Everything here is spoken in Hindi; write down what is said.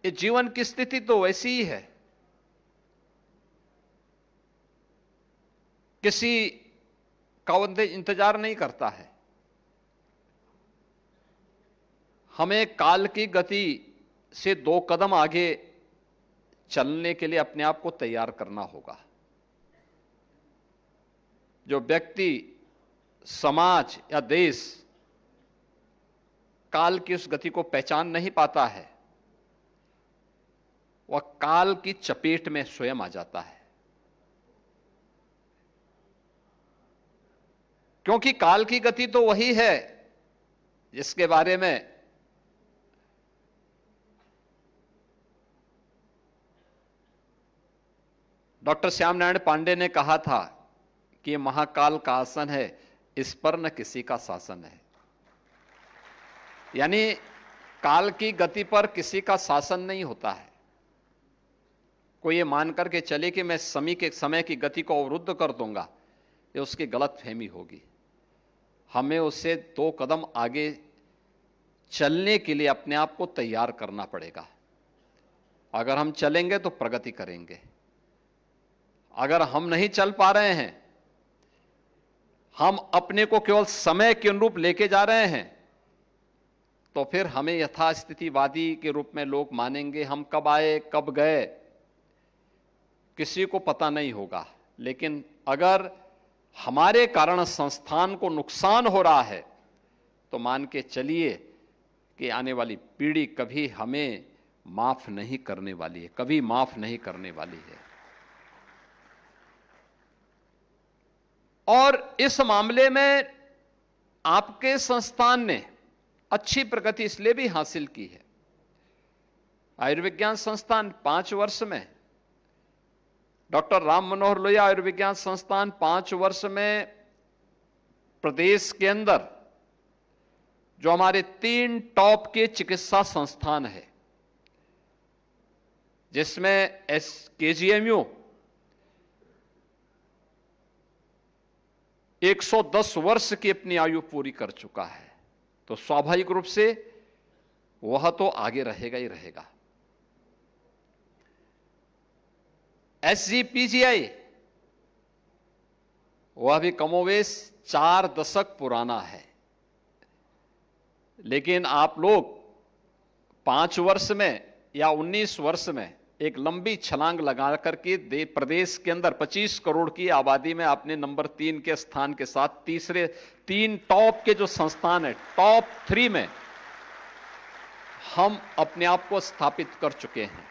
ये जीवन की स्थिति तो वैसी ही है। किसी का इंतजार नहीं करता है। हमें काल की गति से 2 कदम आगे चलने के लिए अपने आप को तैयार करना होगा। जो व्यक्ति, समाज या देश काल की उस गति को पहचान नहीं पाता है, वह काल की चपेट में स्वयं आ जाता है। क्योंकि काल की गति तो वही है जिसके बारे में डॉक्टर श्याम नारायण पांडे ने कहा था कि यह महाकाल का आसन है, इस पर न किसी का शासन है। यानी काल की गति पर किसी का शासन नहीं होता है। कोई ये मान करके चले कि मैं समय की गति को अवरुद्ध कर दूंगा, ये उसकी गलतफहमी होगी। हमें उससे 2 कदम आगे चलने के लिए अपने आप को तैयार करना पड़ेगा। अगर हम चलेंगे तो प्रगति करेंगे। अगर हम नहीं चल पा रहे हैं, हम अपने को केवल समय के अनुरूप लेके जा रहे हैं, तो फिर हमें यथास्थितिवादी के रूप में लोग मानेंगे। हम कब आए कब गए किसी को पता नहीं होगा। लेकिन अगर हमारे कारण संस्थान को नुकसान हो रहा है तो मान के चलिए कि आने वाली पीढ़ी कभी हमें माफ नहीं करने वाली है, कभी माफ नहीं करने वाली है। और इस मामले में आपके संस्थान ने अच्छी प्रगति इसलिए भी हासिल की है। आयुर्विज्ञान संस्थान 5 वर्ष में, डॉक्टर राम मनोहर लोहिया आयुर्विज्ञान संस्थान 5 वर्ष में प्रदेश के अंदर जो हमारे 3 टॉप के चिकित्सा संस्थान है, जिसमें केजीएमयू 110 वर्ष की अपनी आयु पूरी कर चुका है, तो स्वाभाविक रूप से वह तो आगे रहेगा ही रहेगा। एसजीपीजीआई वह भी कमोवेश 4 दशक पुराना है, लेकिन आप लोग 5 वर्ष में या 19 वर्ष में एक लंबी छलांग लगा करके प्रदेश के अंदर 25 करोड़ की आबादी में आपने नंबर 3 के स्थान के साथ तीसरे 3 टॉप के जो संस्थान है, टॉप 3 में हम अपने आप को स्थापित कर चुके हैं।